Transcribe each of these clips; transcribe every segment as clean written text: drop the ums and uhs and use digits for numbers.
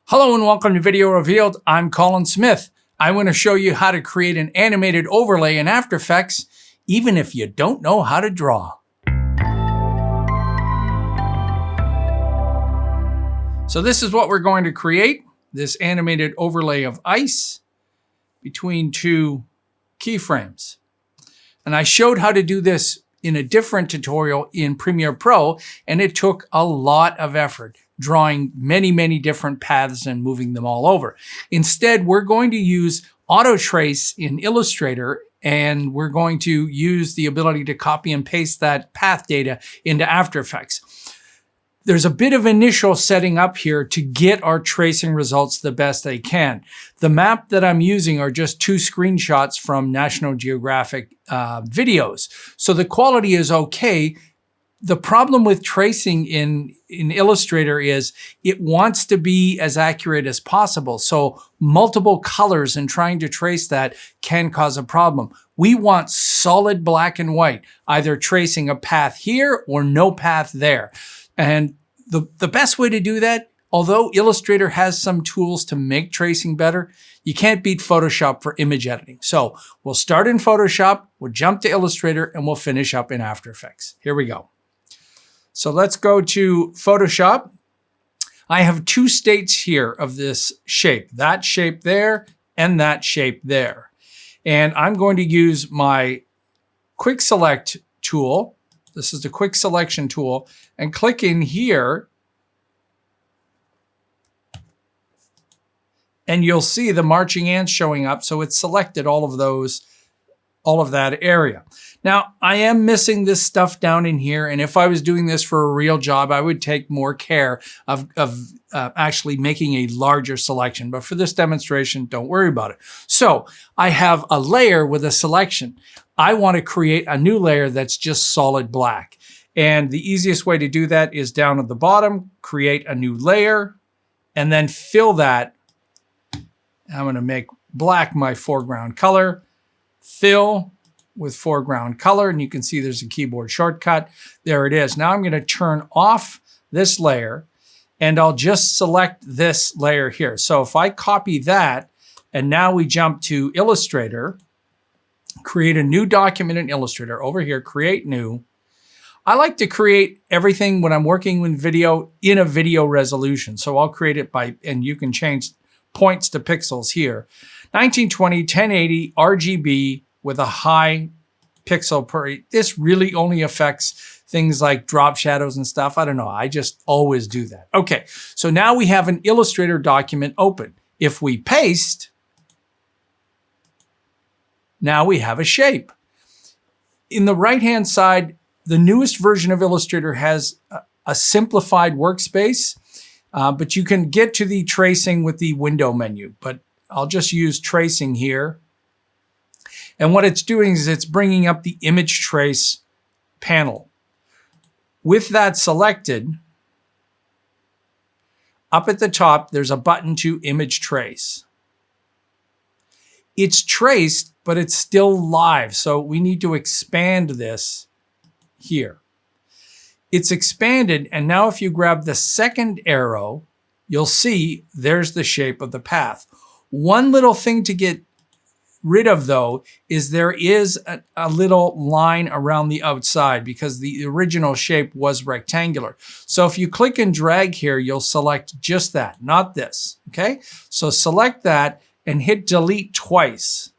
Hello and welcome to Video Revealed. I'm Colin Smith. I want to show you how to create an animated overlay in After Effects, even if you don't know how to draw. So this is what we're going to create, this animated overlay of ice between two keyframes. And I showed how to do this in a different tutorial in Premiere Pro, and it took a lot of effort, drawing many different paths and moving them all over. Instead, we're going to use auto trace in Illustrator, and we're going to use the ability to copy and paste that path data into After Effects. There's a bit of initial setting up here to get our tracing results the best they can. The map that I'm using are just two screenshots from National Geographic videos. So the quality is okay. The problem with tracing in Illustrator is it wants to be as accurate as possible. So multiple colors and trying to trace that can cause a problem. We want solid black and white, either tracing a path here or no path there. And the best way to do that, although Illustrator has some tools to make tracing better, you can't beat Photoshop for image editing. So we'll start in Photoshop, we'll jump to Illustrator, and we'll finish up in After Effects. Here we go. So let's go to Photoshop. I have two states here of this shape, that shape there and that shape there. And I'm going to use my Quick Select tool. This is the Quick Selection tool, and click in here, and you'll see the marching ants showing up. So it's selected all of that area. Now, I am missing this stuff down in here, and if I was doing this for a real job, I would take more care of actually making a larger selection. But for this demonstration, don't worry about it. So I have a layer with a selection. I want to create a new layer that's just solid black. And the easiest way to do that is down at the bottom, create a new layer, and then fill that. I'm going to make black my foreground color, fill with foreground color, and you can see there's a keyboard shortcut. There it is. Now I'm going to turn off this layer, and I'll just select this layer here. So if I copy that, and now we jump to Illustrator, create a new document in Illustrator. Over here, create new. I like to create everything when I'm working with video in a video resolution. So I'll create it by, and you can change points to pixels here. 1920, 1080, RGB with a high pixel per. This really only affects things like drop shadows and stuff. I don't know. I just always do that. Okay, so now we have an Illustrator document open. If we paste, now we have a shape. In the right-hand side, the newest version of Illustrator has a simplified workspace, but you can get to the tracing with the window menu. But I'll just use tracing here. And what it's doing is it's bringing up the image trace panel. With that selected, up at the top, there's a button to image trace. It's traced, but it's still live. So we need to expand this here. It's expanded, and now if you grab the second arrow, you'll see there's the shape of the path. One little thing to get rid of, though, is there is a little line around the outside because the original shape was rectangular. So if you click and drag here, you'll select just that, not this, okay? So select that and hit delete twice.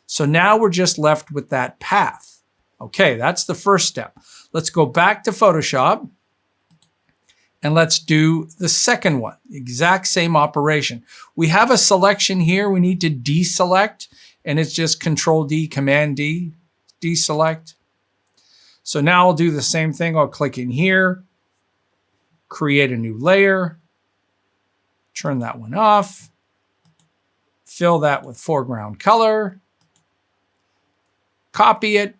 So now we're just left with that path. Okay, that's the first step. Let's go back to Photoshop and let's do the second one. Exact same operation. We have a selection here we need to deselect, and it's just Control D, Command D, deselect. So now I'll do the same thing. I'll click in here, create a new layer, turn that one off, fill that with foreground color, copy it,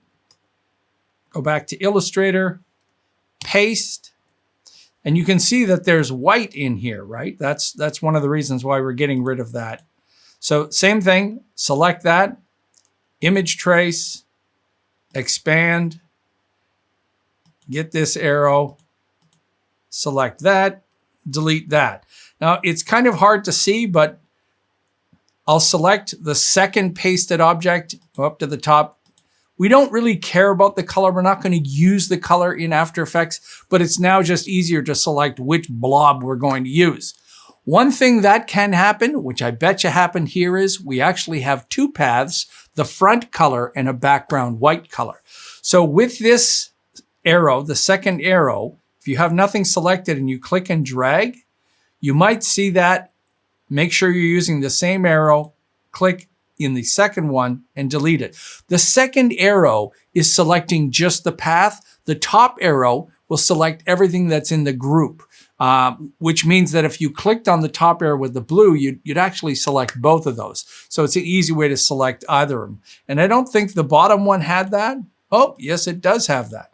go back to Illustrator, paste, and you can see that there's white in here, right? That's one of the reasons why we're getting rid of that. So same thing, select that, image trace, expand, get this arrow, select that, delete that. Now, it's kind of hard to see, but I'll select the second pasted object, go up to the top. We don't really care about the color. We're not going to use the color in After Effects, but it's now just easier to select which blob we're going to use. One thing that can happen, which I bet you happened here, is we actually have two paths, the front color and a background white color. So with this arrow, the second arrow, if you have nothing selected and you click and drag, you might see that. Make sure you're using the same arrow, click in the second one and delete it. The second arrow is selecting just the path. The top arrow will select everything that's in the group, which means that if you clicked on the top arrow with the blue, you'd actually select both of those. So it's an easy way to select either of them. And I don't think the bottom one had that. Oh, yes, it does have that.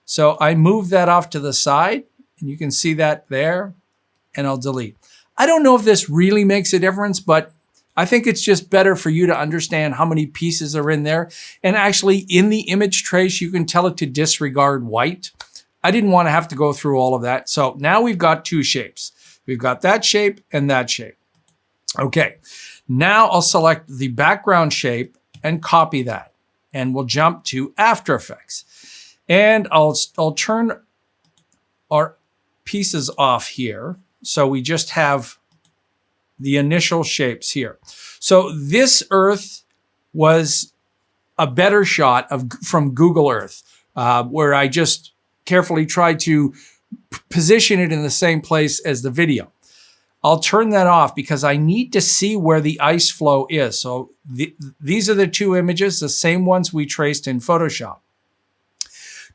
So I move that off to the side and you can see that there, and I'll delete. I don't know if this really makes a difference, but I think it's just better for you to understand how many pieces are in there. And actually in the image trace, you can tell it to disregard white. I didn't want to have to go through all of that. So now we've got two shapes. We've got that shape and that shape. Okay, now I'll select the background shape and copy that. And we'll jump to After Effects. And I'll turn our pieces off here. So we just have the initial shapes here. So this Earth was a better shot from Google Earth, where I just carefully tried to position it in the same place as the video. I'll turn that off because I need to see where the ice flow is. So these are the two images, the same ones we traced in Photoshop.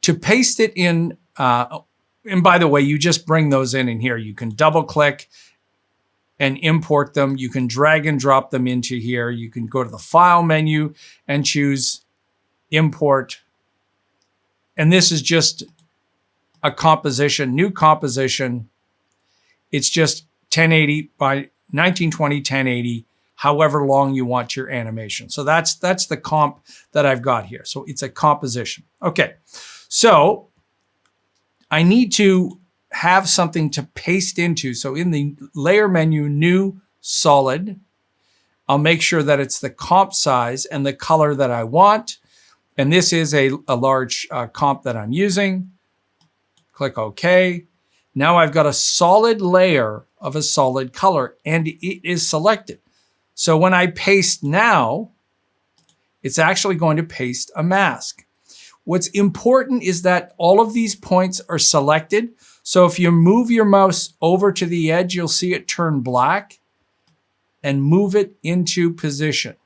To paste it in, and by the way, you just bring those in here. You can double click and import them. You can drag and drop them into here. You can go to the File menu and choose Import. And this is just a composition, new composition. It's just 1080 by 1920, 1080, however long you want your animation. So that's the comp that I've got here. So it's a composition. Okay, so I need to have something to paste into. So in the layer menu, new solid, I'll make sure that it's the comp size and the color that I want. And this is a large comp that I'm using. Click OK. Now I've got a solid layer of a solid color and it is selected. So when I paste now, it's actually going to paste a mask. What's important is that all of these points are selected. So if you move your mouse over to the edge, you'll see it turn black and move it into position.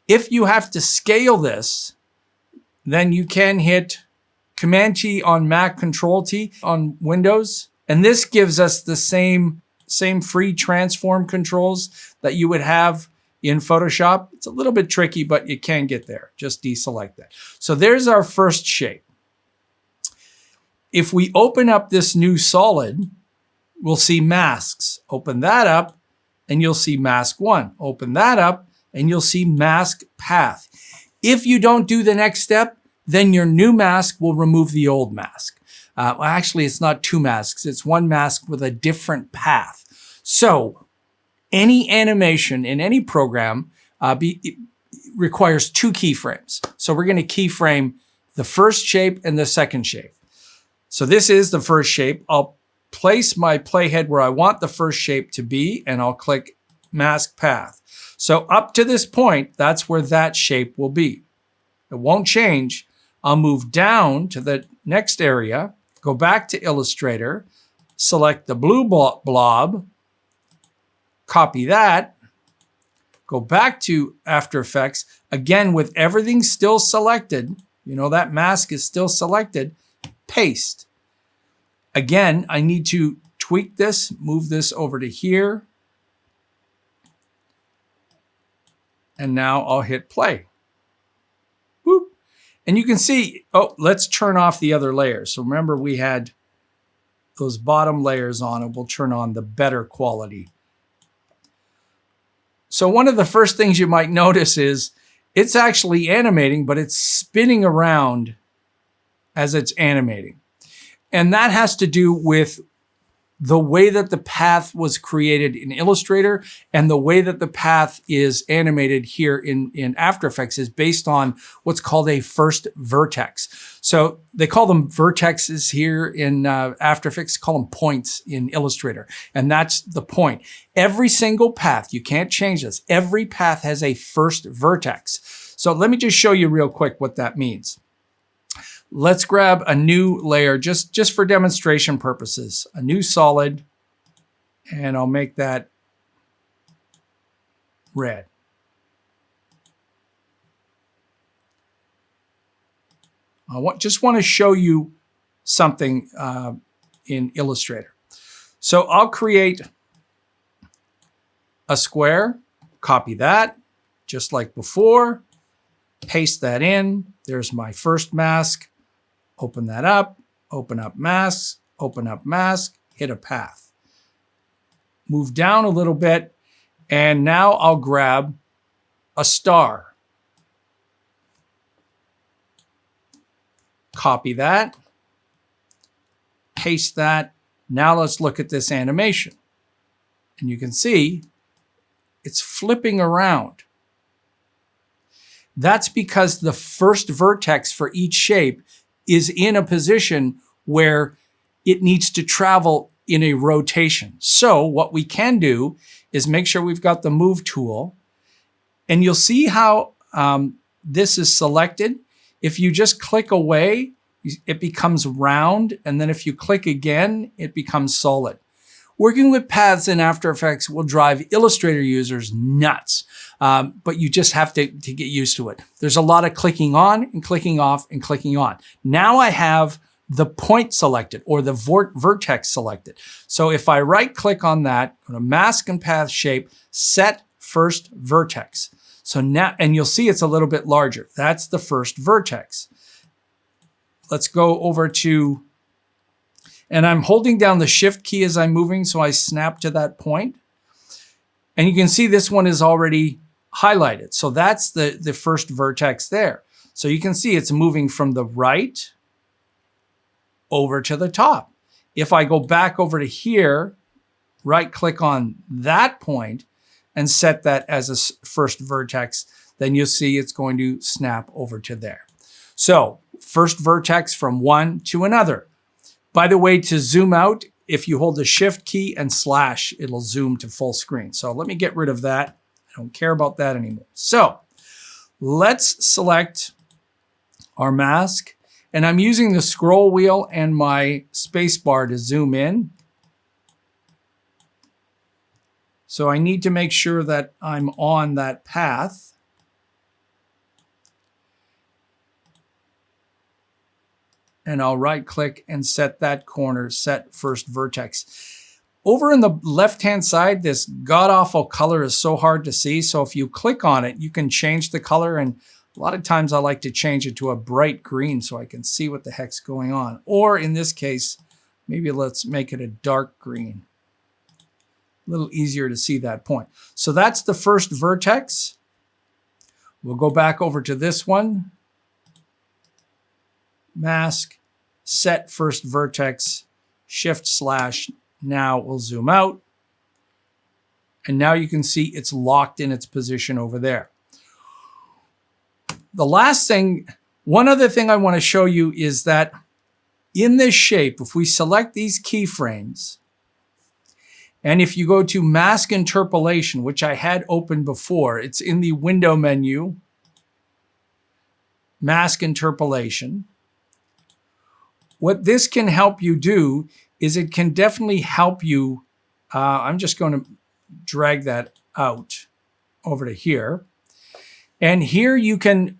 If you have to scale this, then you can hit Command T on Mac, Control T on Windows. And this gives us the same free transform controls that you would have in Photoshop. It's a little bit tricky, but you can get there. Just deselect that. So there's our first shape. If we open up this new solid, we'll see masks. Open that up and you'll see mask 1. Open that up and you'll see mask path. If you don't do the next step, then your new mask will remove the old mask. Well, actually, it's not two masks. It's one mask with a different path. So any animation in any program requires two keyframes. So we're going to keyframe the first shape and the second shape. So this is the first shape. I'll place my playhead where I want the first shape to be, and I'll click Mask Path. So up to this point, that's where that shape will be. It won't change. I'll move down to the next area, go back to Illustrator, select the blue blob, copy that, go back to After Effects, again with everything still selected, you know that mask is still selected, paste. Again, I need to tweak this, move this over to here, and now I'll hit play. Whoop. And you can see, oh, let's turn off the other layers. So remember we had those bottom layers on, and we'll turn on the better quality. So one of the first things you might notice is it's actually animating, but it's spinning around as it's animating. And that has to do with the way that the path was created in Illustrator and the way that the path is animated here in After Effects is based on what's called a first vertex. So they call them vertexes here in After Effects, call them points in Illustrator. And that's the point. Every single path, you can't change this, every path has a first vertex. So let me just show you real quick what that means. Let's grab a new layer just for demonstration purposes, a new solid, and I'll make that red. Just want to show you something in Illustrator. So I'll create a square, copy that, just like before, paste that in. There's my first mask. Open that up, open up mask, hit a path. Move down a little bit, and now I'll grab a star. Copy that, paste that. Now let's look at this animation. And you can see it's flipping around. That's because the first vertex for each shape is in a position where it needs to travel in a rotation. So what we can do is make sure we've got the move tool, and you'll see how this is selected. If you just click away, it becomes round, and then if you click again, it becomes solid. Working with paths in After Effects will drive Illustrator users nuts, but you just have to get used to it. There's a lot of clicking on and clicking off and clicking on. Now I have the point selected or the vertex selected. So if I right click on that, go to Mask and Path Shape, set first vertex. So now, and you'll see it's a little bit larger. That's the first vertex. Let's go over to, and I'm holding down the Shift key as I'm moving, so I snap to that point. And you can see this one is already highlighted. So that's the first vertex there. So you can see it's moving from the right over to the top. If I go back over to here, right click on that point and set that as a first vertex, then you'll see it's going to snap over to there. So first vertex from one to another. By the way, to zoom out, if you hold the Shift key and slash, it'll zoom to full screen. So let me get rid of that. I don't care about that anymore. So let's select our mask. And I'm using the scroll wheel and my space bar to zoom in. So I need to make sure that I'm on that path. And I'll right click and set that corner, set first vertex. Over in the left-hand side, this god-awful color is so hard to see. So if you click on it, you can change the color. And a lot of times I like to change it to a bright green so I can see what the heck's going on. Or in this case, maybe let's make it a dark green. A little easier to see that point. So that's the first vertex. We'll go back over to this one. Mask, set first vertex, Shift slash. Now we'll zoom out. And now you can see it's locked in its position over there. The last thing, one other thing I want to show you is that in this shape, if we select these keyframes, and if you go to Mask Interpolation, which I had opened before, it's in the window menu, Mask Interpolation. What this can help you do is it can definitely help you. I'm just going to drag that out over to here. And here you can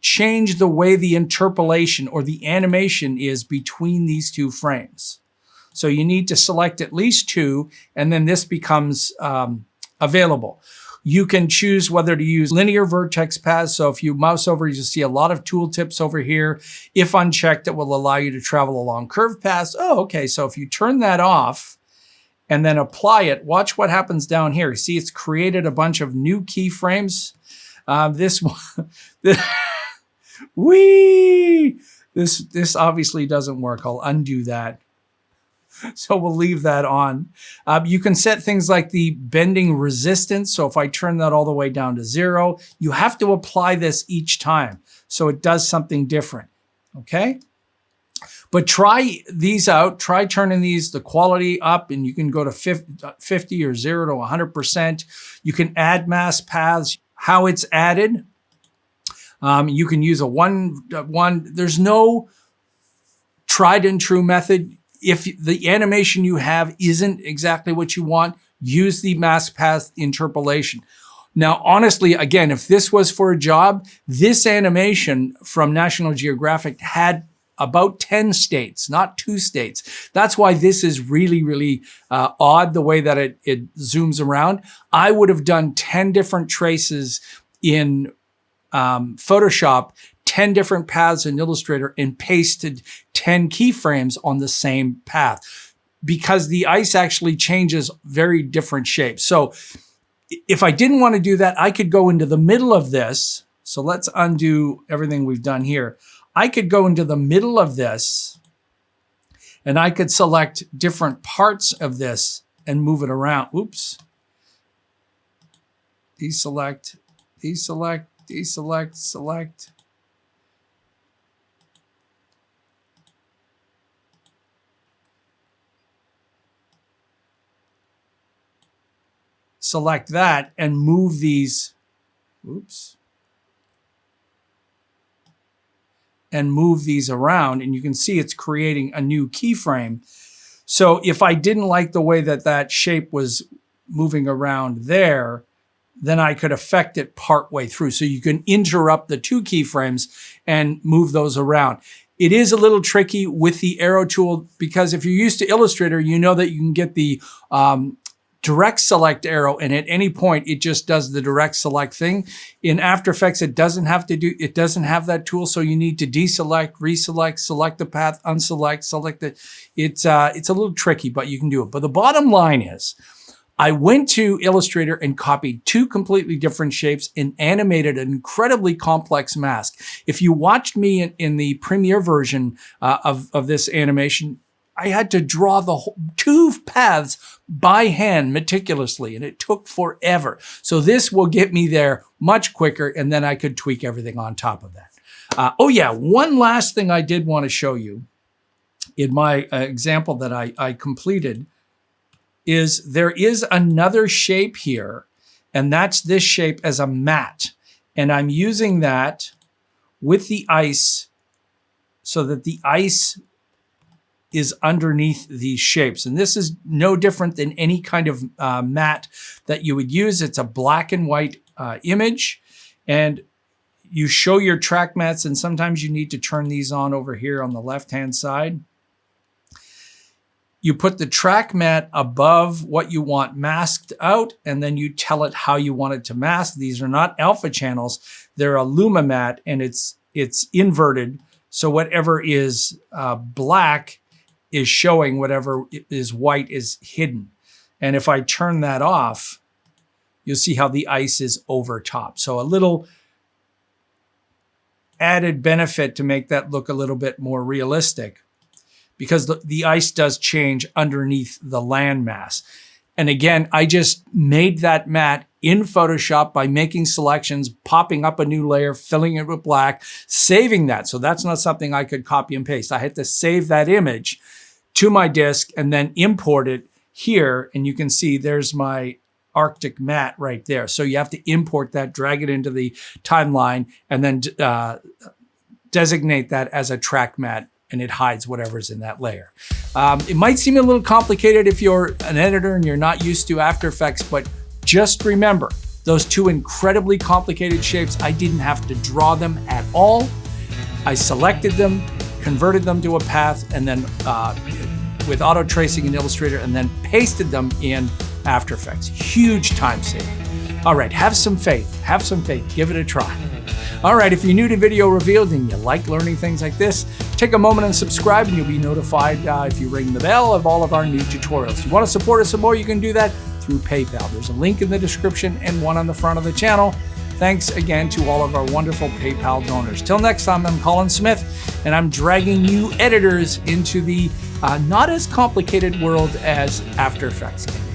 change the way the interpolation or the animation is between these two frames. So you need to select at least two, and then this becomes available. You can choose whether to use linear vertex paths. So if you mouse over, you see a lot of tooltips over here. If unchecked, it will allow you to travel along curved paths. Oh, okay. So if you turn that off and then apply it, watch what happens down here. See, it's created a bunch of new keyframes. This one, this obviously doesn't work. I'll undo that. So we'll leave that on. You can set things like the bending resistance. So if I turn that all the way down to 0, you have to apply this each time. So it does something different, okay? But try these out. Try turning the quality up, and you can go to 50 or 0 to 100%. You can add mask paths. How it's added, you can use a one. There's no tried and true method. If the animation you have isn't exactly what you want, use the mask path interpolation. Now, honestly, again, if this was for a job, this animation from National Geographic had about 10 states, not 2 states. That's why this is really, really odd, the way that it zooms around. I would have done 10 different traces in Photoshop, 10 different paths in Illustrator, and pasted 10 keyframes on the same path, because the ice actually changes very different shapes. So if I didn't want to do that, I could go into the middle of this. So let's undo everything we've done here. I could go into the middle of this, and I could select different parts of this and move it around. Oops. Deselect, deselect, deselect, select. Select that and move these. Oops. And move these around, and you can see it's creating a new keyframe. So if I didn't like the way that that shape was moving around there, then I could affect it part way through. So you can interrupt the 2 keyframes and move those around. It is a little tricky with the arrow tool, because if you're used to Illustrator, you know that you can get the direct select arrow, and at any point it just does the direct select thing. In After Effects, it doesn't have that tool, so you need to deselect, reselect, select the path, unselect, select it. It's a little tricky, but you can do it. But the bottom line is, I went to Illustrator and copied 2 completely different shapes and animated an incredibly complex mask. If you watched me in the Premiere version of this animation, I had to draw the 2 paths by hand meticulously, and it took forever. So this will get me there much quicker, and then I could tweak everything on top of that. Oh yeah, one last thing I did want to show you in my example that I completed is there is another shape here, and that's this shape as a matte. And I'm using that with the ice so that the ice is underneath these shapes. And this is no different than any kind of matte that you would use. It's a black and white image, and you show your track mattes, and sometimes you need to turn these on over here on the left-hand side. You put the track matte above what you want masked out, and then you tell it how you want it to mask. These are not alpha channels. They're a luma matte, and it's inverted. So whatever is black is showing, whatever is white is hidden. And if I turn that off, you'll see how the ice is over top. So a little added benefit to make that look a little bit more realistic, because the ice does change underneath the landmass. And again, I just made that matte in Photoshop by making selections, popping up a new layer, filling it with black, saving that. So that's not something I could copy and paste. I had to save that image to my disk and then import it here. And you can see there's my Arctic matte right there. So you have to import that, drag it into the timeline, and then designate that as a track matte, and it hides whatever's in that layer. It might seem a little complicated if you're an editor and you're not used to After Effects, but just remember, those 2 incredibly complicated shapes, I didn't have to draw them at all. I selected them, converted them to a path, and then with auto tracing in Illustrator, and then pasted them in After Effects. Huge time saving. All right, have some faith, give it a try. All right, if you're new to Video Revealed and you like learning things like this, take a moment and subscribe, and you'll be notified if you ring the bell of all of our new tutorials. If you want to support us some more, you can do that through PayPal. There's a link in the description and one on the front of the channel. Thanks again to all of our wonderful PayPal donors. Till next time, I'm Colin Smith, and I'm dragging you editors into the not as complicated world as After Effects can.